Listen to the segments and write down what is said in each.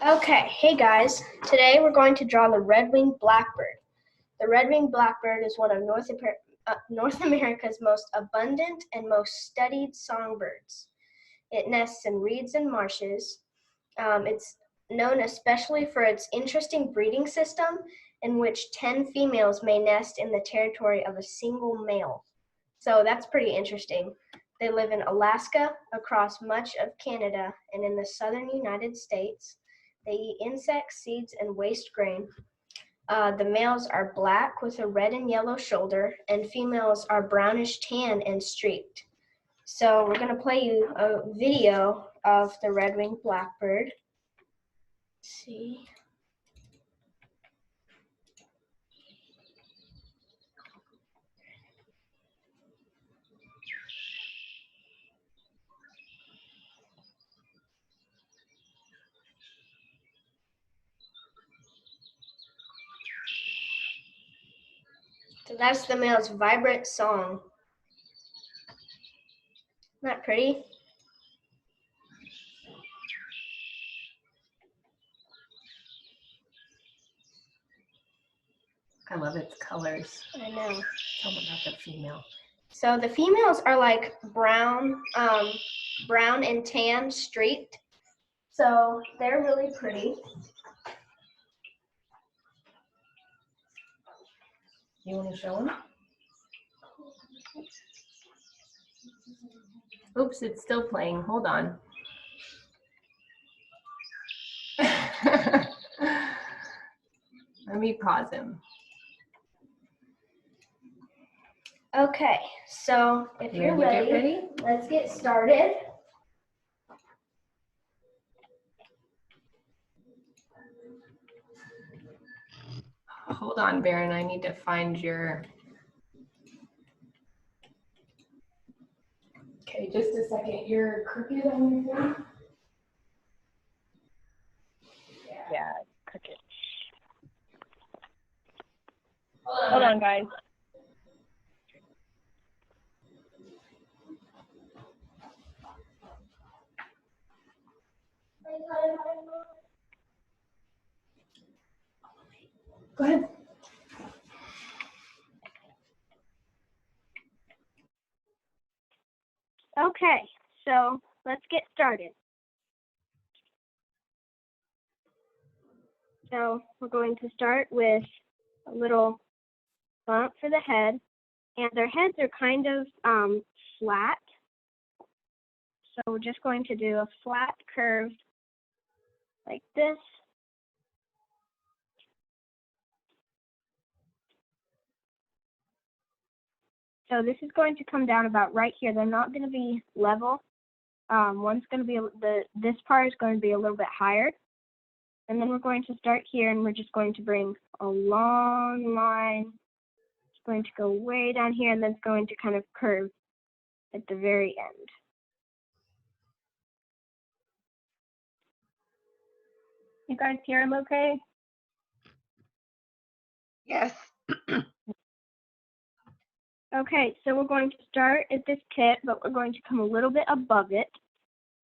Okay, hey guys. Today we're going to draw the red-winged blackbird. The red-winged blackbird is one of North America's most abundant and most studied songbirds. It nests in reeds and marshes. It's known especially for its interesting breeding system in which 10 females may nest in the territory of a single male. So that's pretty interesting. They live in Alaska, across much of Canada, and in the southern United States. They eat insects, seeds, and waste grain. The males are black with a red and yellow shoulder, and females are brownish tan and streaked. So we're going to play you a video of the red-winged blackbird. Let's see. So that's the male's vibrant song. Isn't that pretty? I love its colors. I know. Tell me about the female. So the females are like brown and tan streaked. So they're really pretty. You want to show them? Oops, it's still playing. Hold on. Let me pause him. Okay, so if you're ready, let's get started. Hold on, Baron, I need to find your... Okay, just a second. You're crooked on your phone? Yeah, crooked. Hold on, guys. Go ahead. Okay, so let's get started. So we're going to start with a little bump for the head, and their heads are kind of flat. So we're just going to do a flat curve like this. So this is going to come down about right here. They're not going to be level. One's going to be, this part is going to be a little bit higher. And then we're going to start here, and we're just going to bring a long line. It's going to go way down here, and then it's going to kind of curve at the very end. You guys hear him okay? Yes. Okay, so we're going to start at this tip, but we're going to come a little bit above it.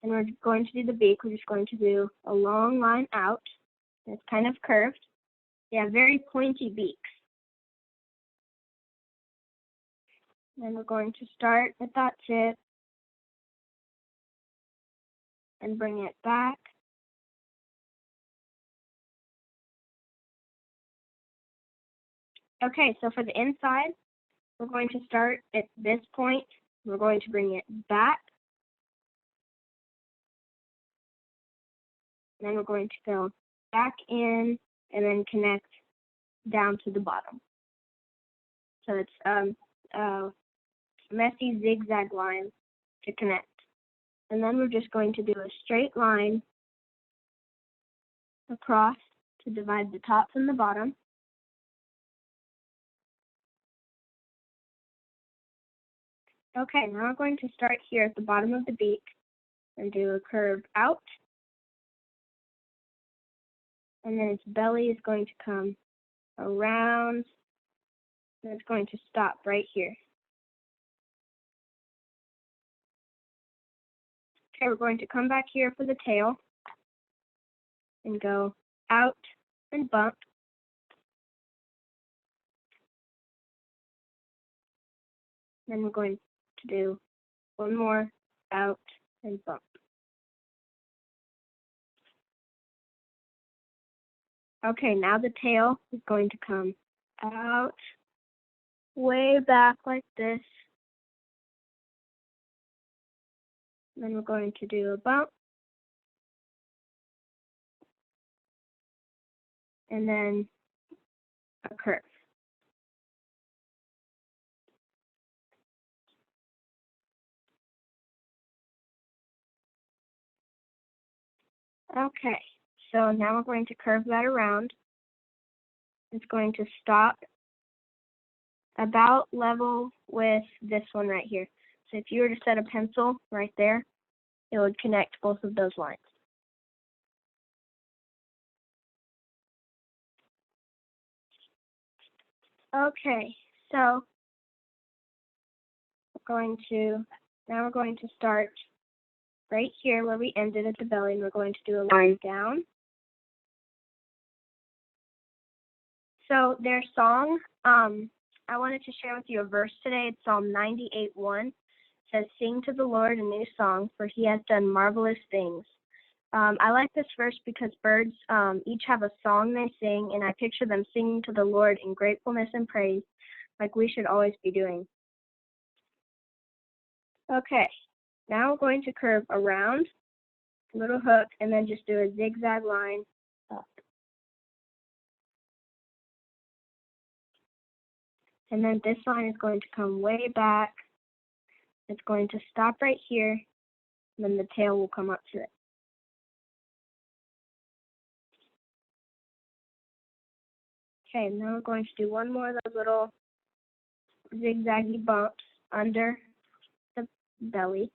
And we're going to do the beak. We're just going to do a long line out. It's kind of curved. They have very pointy beaks. Then we're going to start at that tip and bring it back. Okay, so for the inside, we're going to start at this point. We're going to bring it back. And then we're going to go back in and then connect down to the bottom. So it's a messy zigzag line to connect. And then we're just going to do a straight line across to divide the top from the bottom. Okay, now we're going to start here at the bottom of the beak and do a curve out. And then its belly is going to come around, and it's going to stop right here. Okay, we're going to come back here for the tail. and go out and bump. Then we're going to do one more out and bump. Okay, now the tail is going to come out, way back like this. Then we're going to do a bump. And then a curve. Okay, so now we're going to curve that around. It's going to stop about level with this one right here. So if you were to set a pencil right there, it would connect both of those lines. Okay, so now we're going to start right here where we ended at the belly, and we're going to do a line down. So their song, I wanted to share with you a verse today. It's Psalm 98:1. It says, "Sing to the Lord a new song, for he has done marvelous things." I like this verse because birds each have a song they sing, and I picture them singing to the Lord in gratefulness and praise, like we should always be doing. Okay, now we're going to curve around, a little hook, and then just do a zigzag line up. And then this line is going to come way back. It's going to stop right here, and then the tail will come up to it. Okay, now we're going to do one more of those little zigzaggy bumps under the belly.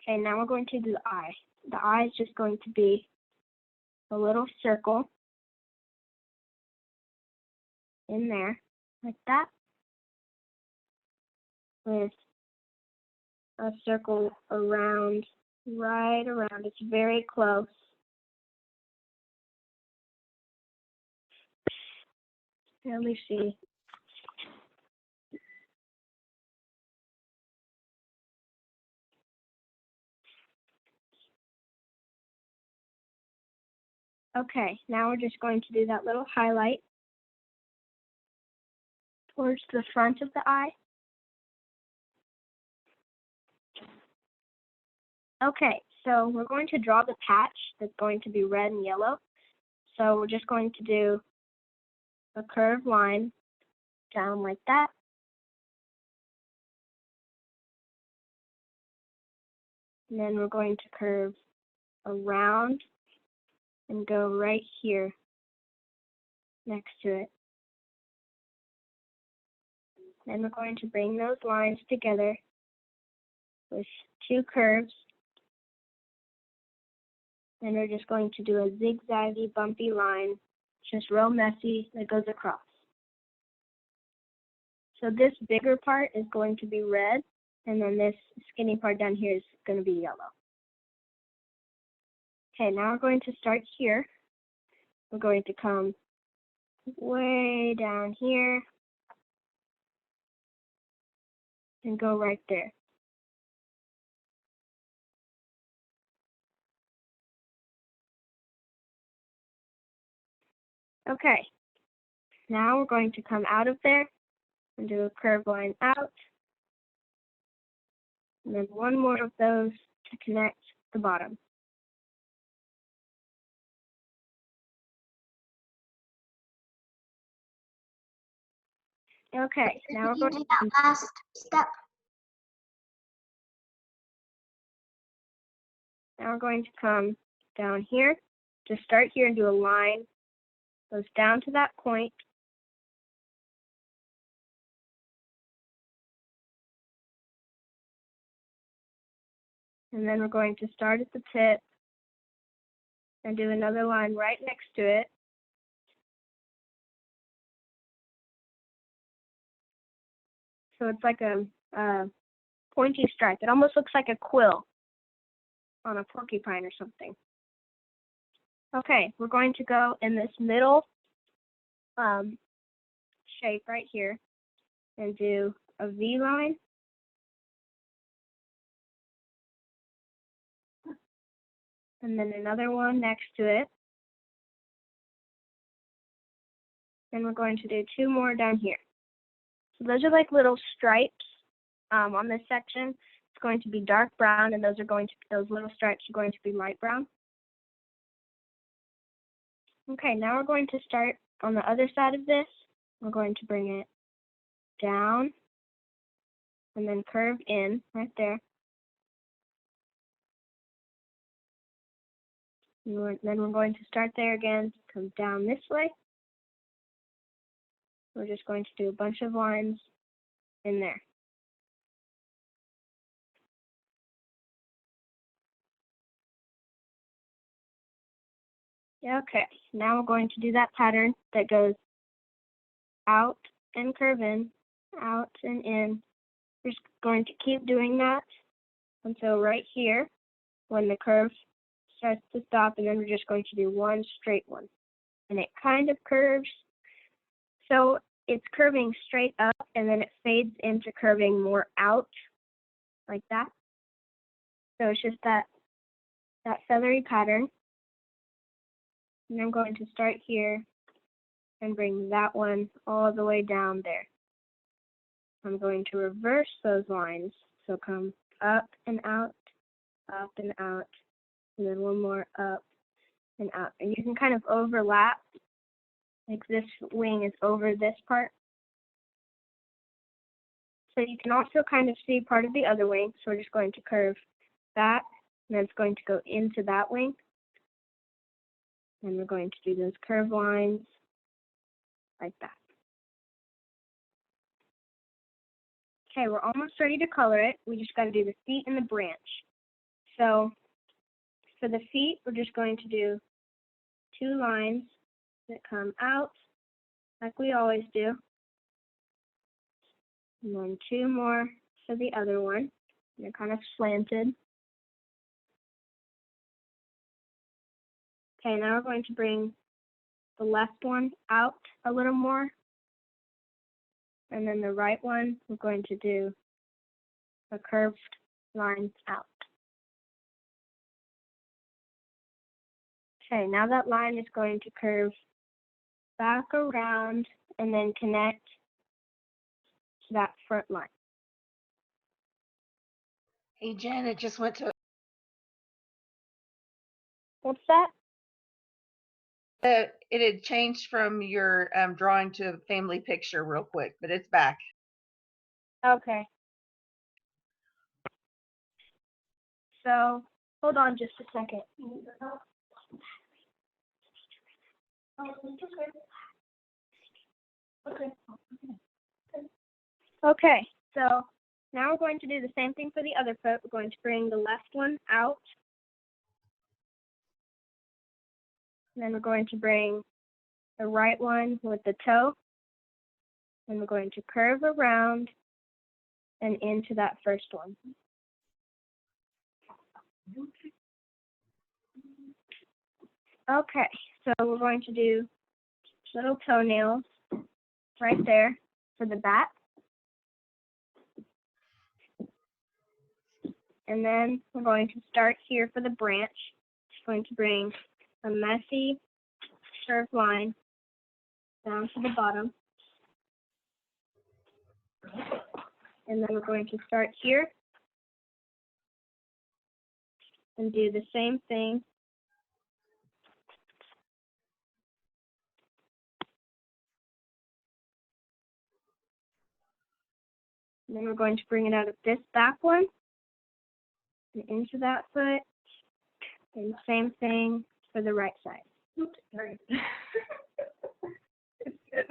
Okay, now we're going to do the eye. The eye is just going to be a little circle in there, like that, with a circle around, right around. It's very close. Let me see. Okay, now we're just going to do that little highlight towards the front of the eye. Okay, so we're going to draw the patch that's going to be red and yellow. So we're just going to do a curved line down like that. And then we're going to curve around and go right here next to it. Then we're going to bring those lines together with two curves. And we're just going to do a zigzaggy, bumpy line, just real messy, that goes across. So this bigger part is going to be red, and then this skinny part down here is going to be yellow. Okay, now we're going to start here. We're going to come way down here and go right there. Okay, now we're going to come out of there and do a curved line out, and then one more of those to connect the bottom. Okay, now we're going to do that last step. Now we're going to come down here, just start here and do a line, goes down to that point. And then we're going to start at the tip and do another line right next to it. So it's like a pointy stripe. It almost looks like a quill. on a porcupine or something. Okay, we're going to go in this middle shape right here and do a V line. And then another one next to it. And we're going to do 2 more down here. So those are like little stripes on this section. It's going to be dark brown, and those little stripes are going to be light brown. Okay, now we're going to start on the other side of this. We're going to bring it down and then curve in right there. And then we're going to start there again, come down this way. We're just going to do a bunch of lines in there. Okay, now we're going to do that pattern that goes out and curve in, out and in. We're just going to keep doing that until right here when the curve starts to stop, and then we're just going to do one straight one. And it kind of curves, so it's curving straight up and then it fades into curving more out like that. So it's just that feathery pattern. And I'm going to start here and bring that one all the way down there. I'm going to reverse those lines. So come up and out, and then one more up and out. And you can kind of overlap, like this wing is over this part. So you can also kind of see part of the other wing. So we're just going to curve that, and then it's going to go into that wing. And we're going to do those curved lines like that. Okay, we're almost ready to color it. We just got to do the feet and the branch. So for the feet, we're just going to do 2 lines that come out like we always do. And then 2 more for the other one. They're kind of slanted. Okay, now we're going to bring the left one out a little more. And then the right one, we're going to do a curved line out. Okay, now that line is going to curve back around and then connect to that front line. Hey, Jen, it just went to What's that? it had changed from your drawing to a family picture real quick, but it's back. Okay. So hold on just a second. Okay, so now we're going to do the same thing for the other foot. We're going to bring the left one out. And then we're going to bring the right one with the toe. And we're going to curve around and into that first one. Okay, so we're going to do little toenails right there for the back. And then we're going to start here for the branch. Just going to bring a messy curved line down to the bottom. And then we're going to start here and do the same thing. And then we're going to bring it out of this back one and into that foot. And same thing for the right side. Oops, sorry. It's good.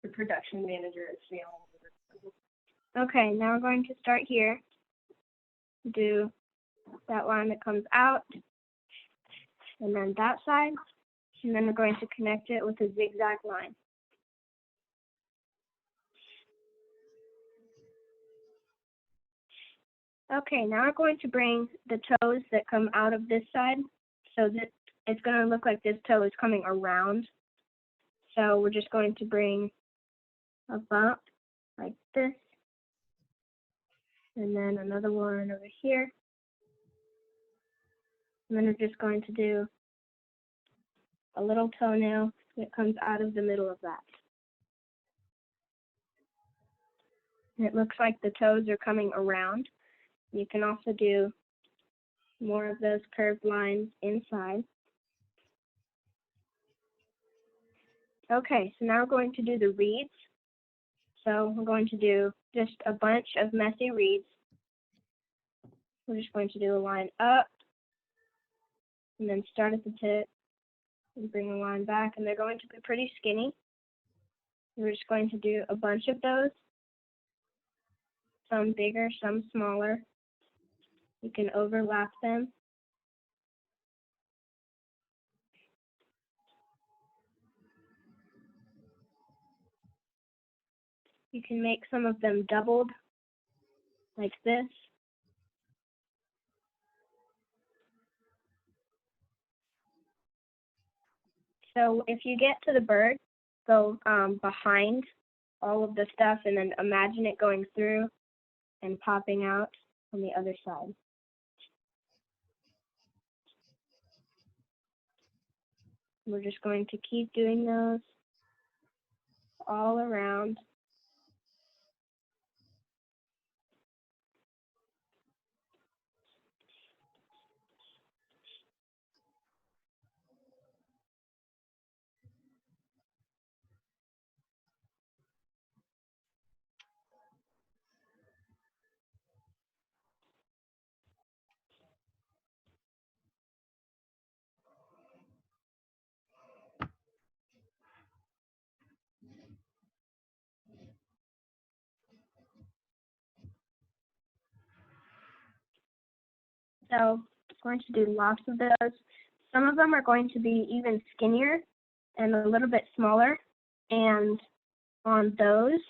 The production manager is feeling. Okay, now we're going to start here. Do that line that comes out, and then that side, and then we're going to connect it with a zigzag line. Okay, now we're going to bring the toes that come out of this side. So that it's going to look like this toe is coming around. So we're just going to bring a bump like this. And then another one over here. And then we're just going to do a little toenail that comes out of the middle of that. And it looks like the toes are coming around. You can also do more of those curved lines inside. Okay, so now we're going to do the reeds. So we're going to do just a bunch of messy reeds. We're just going to do a line up, and then start at the tip, and bring a line back, and they're going to be pretty skinny. We're just going to do a bunch of those, some bigger, some smaller. You can overlap them. You can make some of them doubled, like this. So if you get to the bird, go behind all of the stuff and then imagine it going through and popping out on the other side. We're just going to keep doing those all around. So I'm going to do lots of those. Some of them are going to be even skinnier and a little bit smaller. And on those,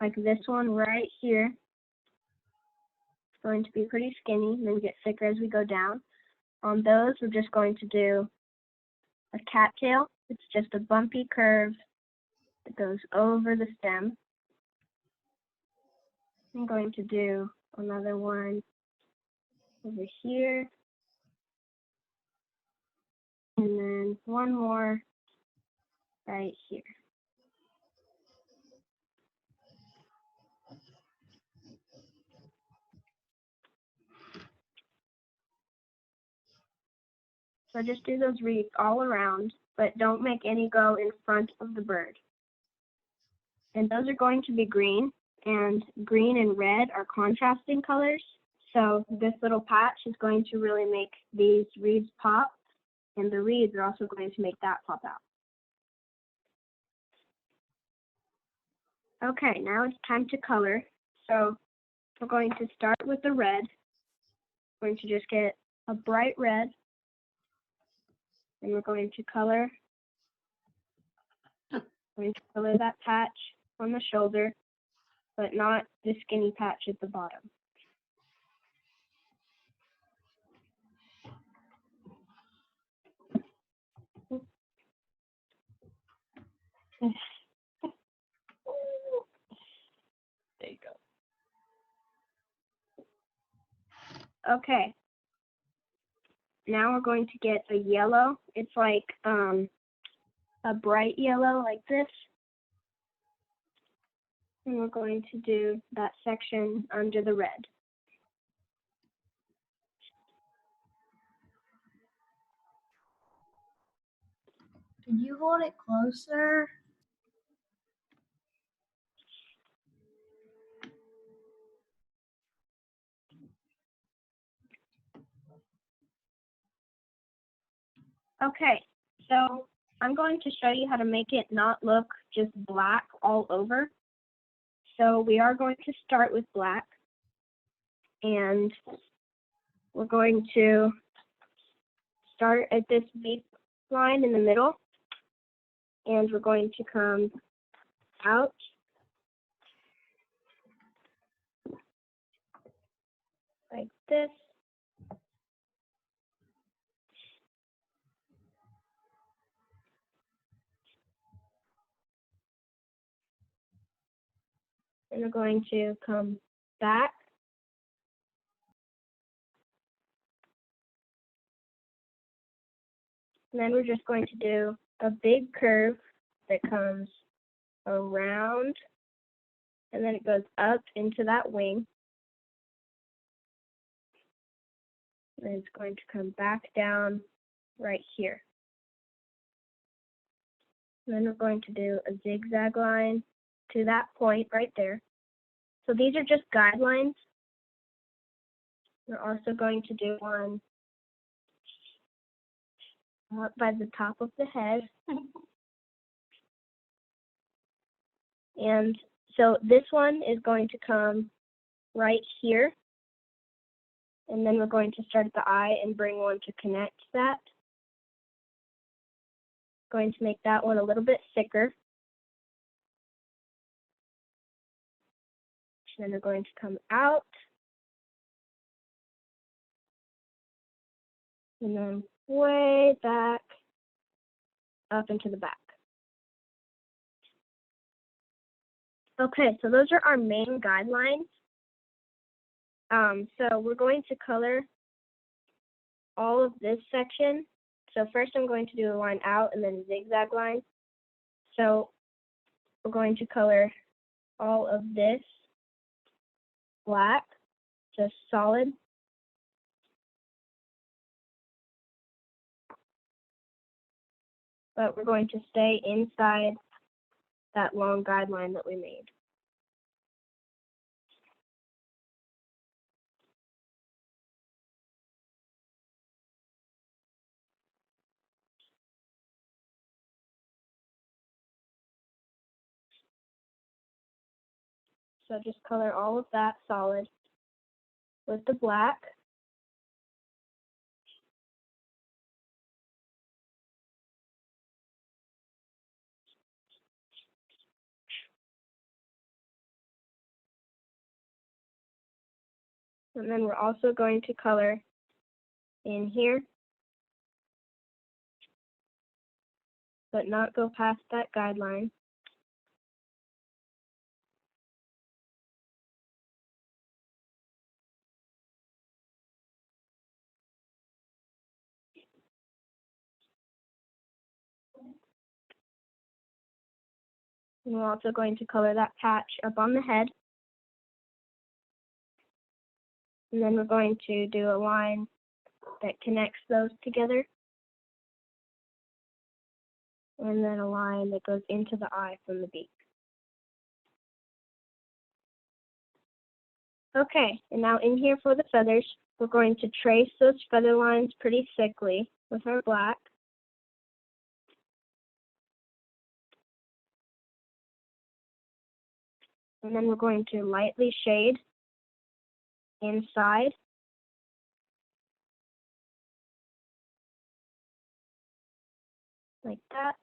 like this one right here, it's going to be pretty skinny and then get thicker as we go down. On those, we're just going to do a cattail. It's just a bumpy curve that goes over the stem. I'm going to do another one over here. And then one more right here. So just do those reeds all around, but don't make any go in front of the bird. And those are going to be green, and green and red are contrasting colors. So this little patch is going to really make these reeds pop, and the reeds are also going to make that pop out. Okay, now it's time to color. So we're going to start with the red. We're going to just get a bright red, and we're going to color. We're going to color that patch on the shoulder, but not the skinny patch at the bottom. There you go. Okay. Now we're going to get a yellow. It's like a bright yellow like this. And we're going to do that section under the red. Could you hold it closer? Okay, so I'm going to show you how to make it not look just black all over. So we are going to start with black, and we're going to start at this V line in the middle, and we're going to come out like this. And we're going to come back. And then we're just going to do a big curve that comes around, and then it goes up into that wing. And it's going to come back down right here. And then we're going to do a zigzag line to that point right there. So these are just guidelines. We're also going to do one up by the top of the head. And so this one is going to come right here. And then we're going to start at the eye and bring one to connect that. Going to make that one a little bit thicker. And then we're going to come out. And then way back up into the back. Okay, so those are our main guidelines. So we're going to color all of this section. So first I'm going to do a line out and then a zigzag line. So we're going to color all of this black, just solid. But we're going to stay inside that long guideline that we made. So just color all of that solid with the black. And then we're also going to color in here, but not go past that guideline. And we're also going to color that patch up on the head. And then we're going to do a line that connects those together. And then a line that goes into the eye from the beak. Okay, and now in here for the feathers, we're going to trace those feather lines pretty thickly with our black. And then we're going to lightly shade inside. Like that.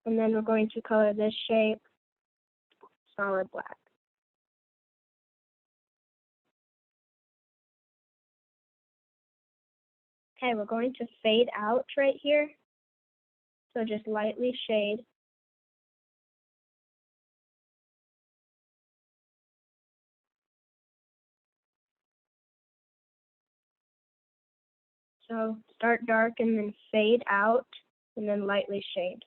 And then we're going to color this shape solid black. Okay, we're going to fade out right here. So just lightly shade. So start dark and then fade out and then lightly shade.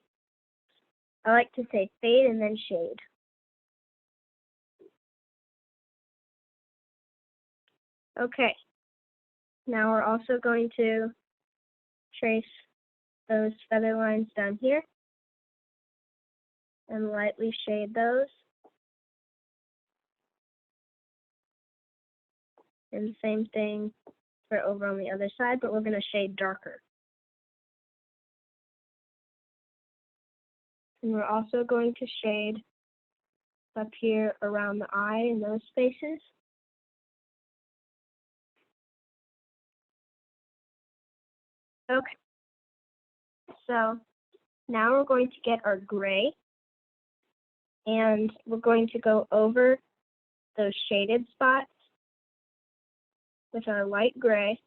I like to say fade and then shade. Okay, now we're also going to trace those feather lines down here and lightly shade those. And the same thing for over on the other side, but we're going to shade darker. And we're also going to shade up here around the eye in those spaces. Okay, so now we're going to get our gray, and we're going to go over those shaded spots with our light gray,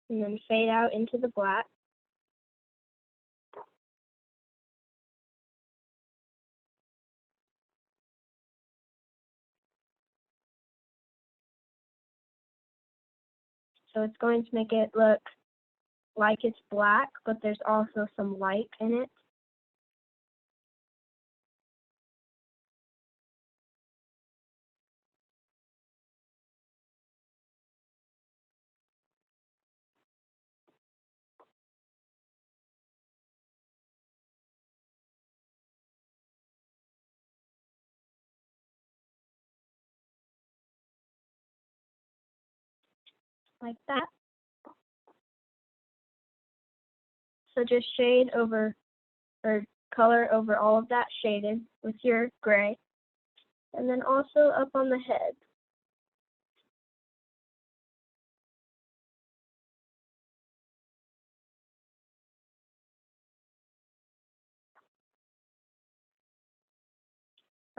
and then fade out into the black. So it's going to make it look like it's black, but there's also some light in it. Like that. So just shade over, or color over all of that shaded with your gray. And then also up on the head.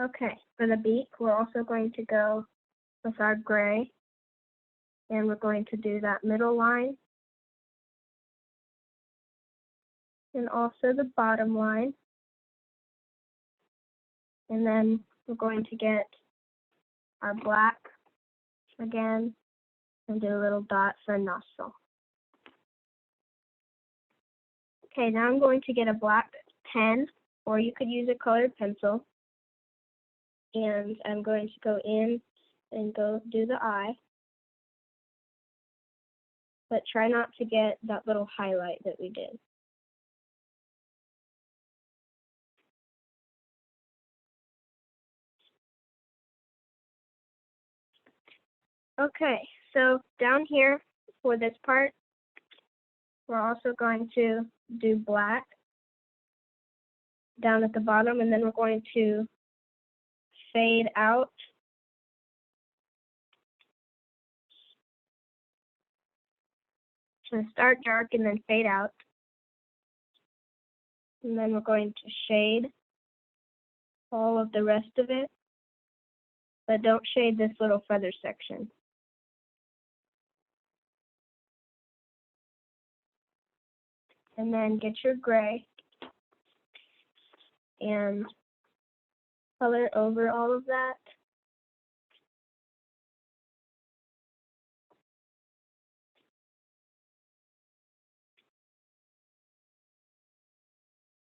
Okay, for the beak, we're also going to go with our gray, and we're going to do that middle line, and also the bottom line. And then we're going to get our black again, and do a little dot for a nostril. Okay, now I'm going to get a black pen, or you could use a colored pencil, and I'm going to go in and go do the eye, but try not to get that little highlight that we did. Okay, so down here for this part, we're also going to do black down at the bottom, and then we're going to fade out. So start dark and then fade out. And then we're going to shade all of the rest of it, but don't shade this little feather section. And then get your gray and color over all of that.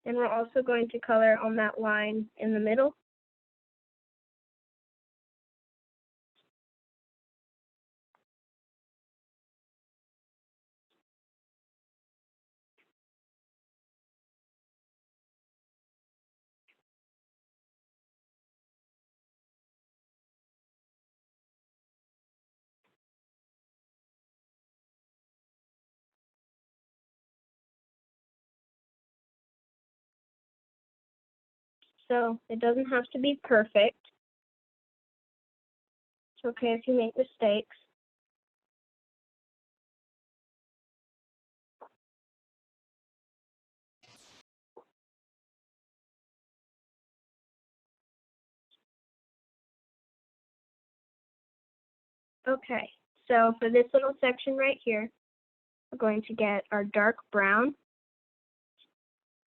And we're also going to color on that line in the middle. So it doesn't have to be perfect. It's okay if you make mistakes. Okay, so for this little section right here, we're going to get our dark brown.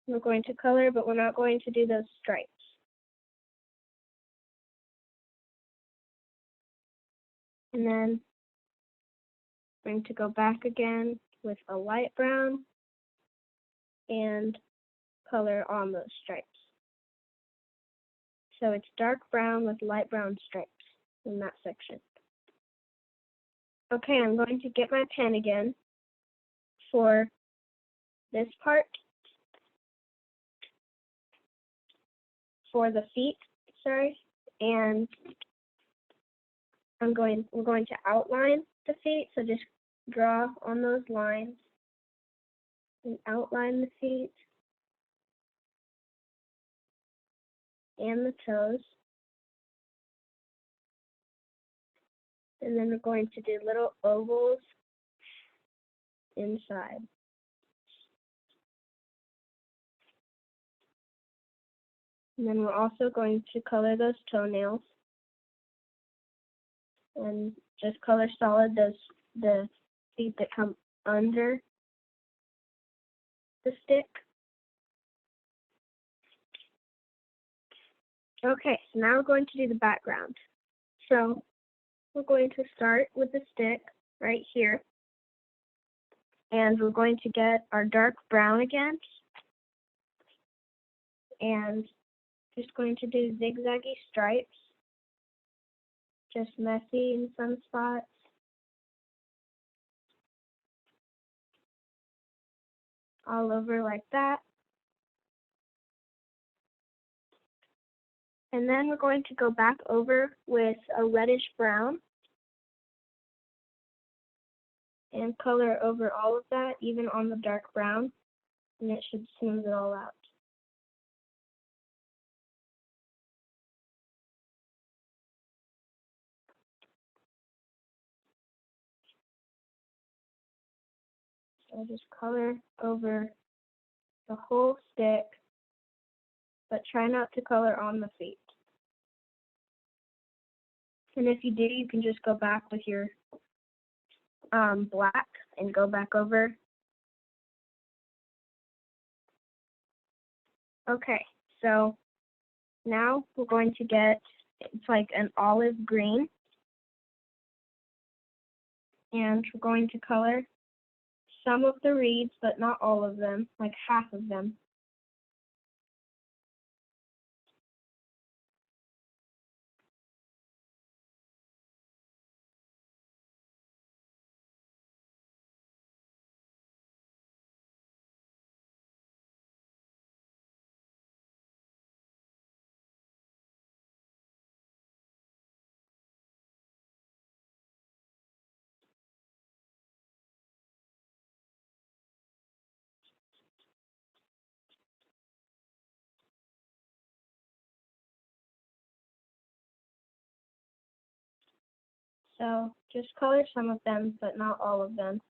We're going to color, but we're not going to do those stripes. And then I'm going to go back again with a light brown and color on those stripes. So it's dark brown with light brown stripes in that section. Okay, I'm going to get my pen again for this part. For the feet, sorry, and we're going to outline the feet, so just draw on those lines and outline the feet and the toes. And then we're going to do little ovals inside. And then we're also going to color those toenails. And just color solid the feet that come under the stick. Okay, so now we're going to do the background. So we're going to start with the stick right here. And we're going to get our dark brown again. And just going to do zigzaggy stripes. Just messy in some spots. All over like that. And then we're going to go back over with a reddish brown and color over all of that, even on the dark brown, and it should smooth it all out. So just color over the whole stick, but try not to color on the feet. And if you do, you can just go back with your black and go back over. Okay, so now we're going to get, it's like an olive green, and we're going to color some of the reeds, but not all of them, like half of them. So just color some of them, but not all of them.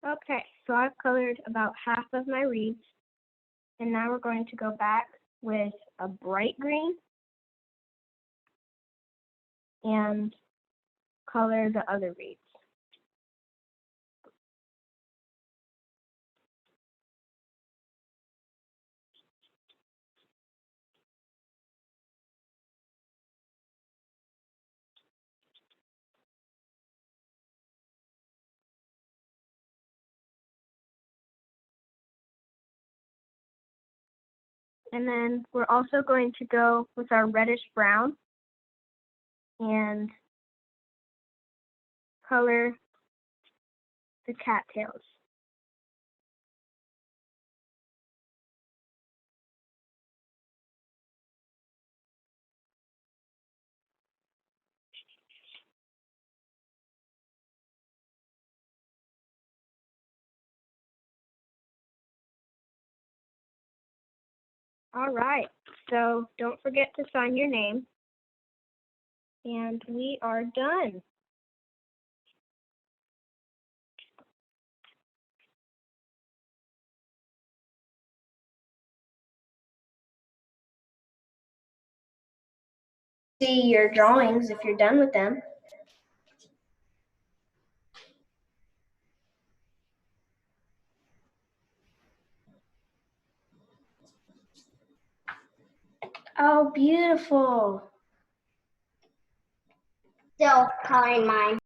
Okay, so I've colored about half of my reeds, and now we're going to go back with a bright green and color the other reeds. And then we're also going to go with our reddish brown and color the cattails. All right, so don't forget to sign your name. And we are done. See your drawings if you're done with them. Oh, beautiful. Still coloring mine.